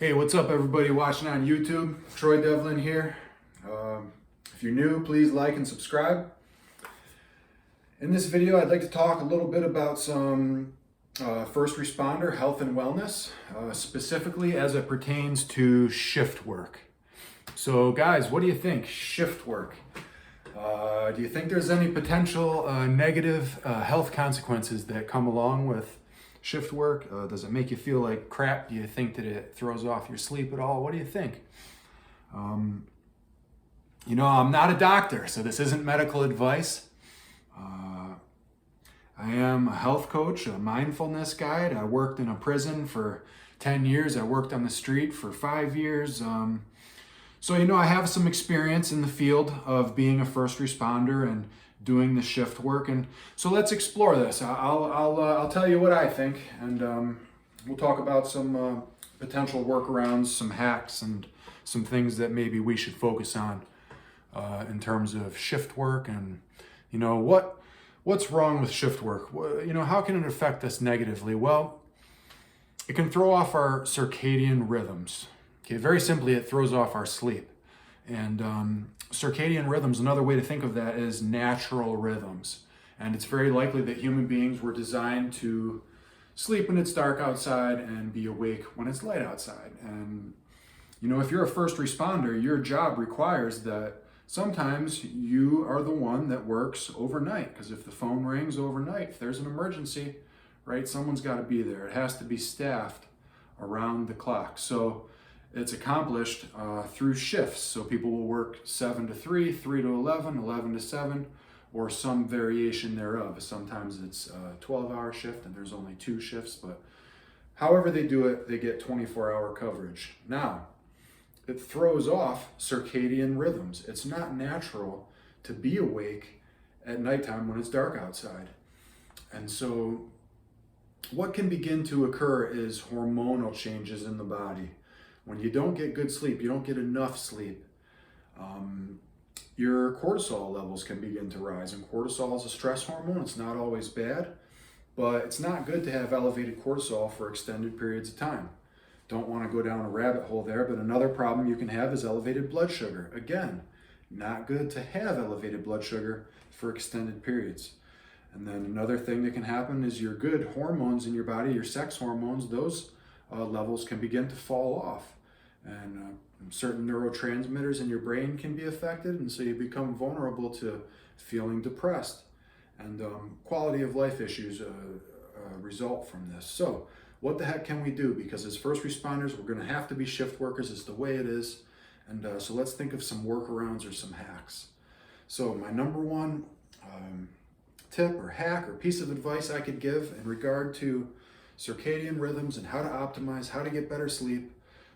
Hey, what's up everybody watching on YouTube? Troy Devlin here. If you're new, please like and subscribe. In this video, I'd like to talk a little bit about some first responder health and wellness, specifically as it pertains to shift work. So guys, what do you think? Shift work. Do you think there's any potential negative health consequences that come along with shift work? Does it make you feel like crap? Do you think that it throws off your sleep at all? What do you think? I'm not a doctor, so this isn't medical advice. I am a health coach, a mindfulness guide. I worked in a prison for 10 years. I worked on the street for 5 years. I have some experience in the field of being a first responder and doing the shift work. And so let's explore this. I'll tell you what I think, and we'll talk about some potential workarounds, some hacks, and some things that maybe we should focus on in terms of shift work. And what's wrong with shift work? How can it affect us negatively? Well, it can throw off our circadian rhythms. Okay, very simply, it throws off our sleep. And circadian rhythms, another way to think of that is natural rhythms. And it's very likely that human beings were designed to sleep when it's dark outside and be awake when it's light outside. And, if you're a first responder, your job requires that sometimes you are the one that works overnight. Because if the phone rings overnight, if there's an emergency, right, someone's got to be there. It has to be staffed around the clock. So it's accomplished through shifts. So people will work 7 to 3, 3 to 11, 11 to 7, or some variation thereof. Sometimes it's a 12-hour shift and there's only 2 shifts, but however they do it, they get 24-hour coverage. Now, it throws off circadian rhythms. It's not natural to be awake at nighttime when it's dark outside. And so what can begin to occur is hormonal changes in the body. When you don't get good sleep, you don't get enough sleep, your cortisol levels can begin to rise. And cortisol is a stress hormone. It's not always bad, but it's not good to have elevated cortisol for extended periods of time. Don't want to go down a rabbit hole there, but another problem you can have is elevated blood sugar. Again, not good to have elevated blood sugar for extended periods. And then another thing that can happen is your good hormones in your body, your sex hormones, those levels can begin to fall off, and certain neurotransmitters in your brain can be affected, and so you become vulnerable to feeling depressed, and quality of life issues result from this. So what the heck can we do? Because as first responders, we're going to have to be shift workers. It's the way it is. And so let's think of some workarounds or some hacks. So my number one tip or hack or piece of advice I could give in regard to circadian rhythms and how to optimize, how to get better sleep: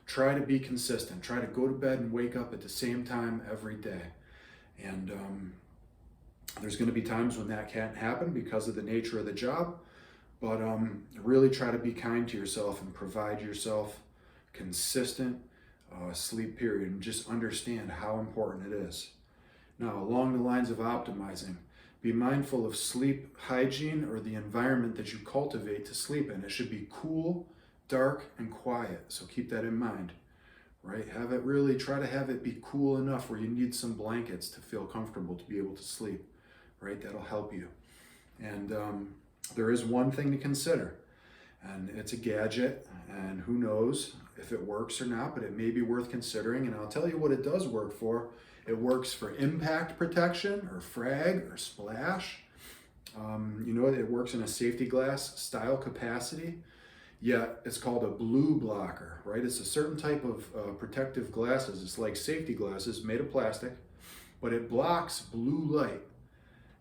try to be consistent. Try to go to bed and wake up at the same time every day. And there's going to be times when that can't happen because of the nature of the job, but really try to be kind to yourself and provide yourself consistent sleep period, and just understand how important it is. Now, along the lines of optimizing, be mindful of sleep hygiene, or the environment that you cultivate to sleep in. It should be cool, dark, and quiet. So keep that in mind, right? Try to have it be cool enough where you need some blankets to feel comfortable to be able to sleep, right? That'll help you. And there is one thing to consider, and it's a gadget, and who knows if it works or not, but it may be worth considering. And I'll tell you what it does work for. It works for impact protection or frag or splash. It works in a safety glass style capacity, yet it's called a blue blocker, right? It's a certain type of protective glasses. It's like safety glasses made of plastic, but it blocks blue light.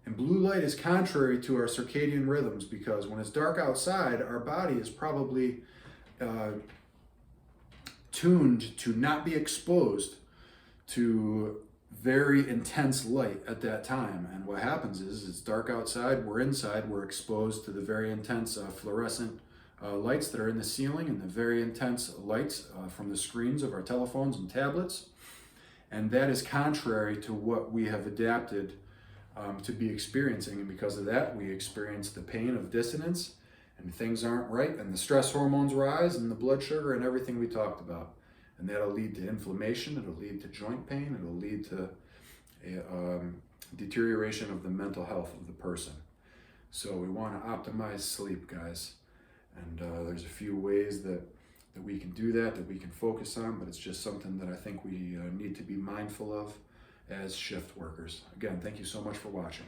And blue light is contrary to our circadian rhythms, because when it's dark outside, our body is probably tuned to not be exposed to very intense light at that time. And what happens is it's dark outside, we're inside, we're exposed to the very intense fluorescent lights that are in the ceiling, and the very intense lights from the screens of our telephones and tablets. And that is contrary to what we have adapted to be experiencing. And because of that, we experience the pain of dissonance and things aren't right, and the stress hormones rise, and the blood sugar, and everything we talked about. And that'll lead to inflammation, it'll lead to joint pain, it'll lead to a deterioration of the mental health of the person. So we want to optimize sleep, guys. And there's a few ways that we can do that we can focus on, but it's just something that I think we need to be mindful of as shift workers. Again, thank you so much for watching.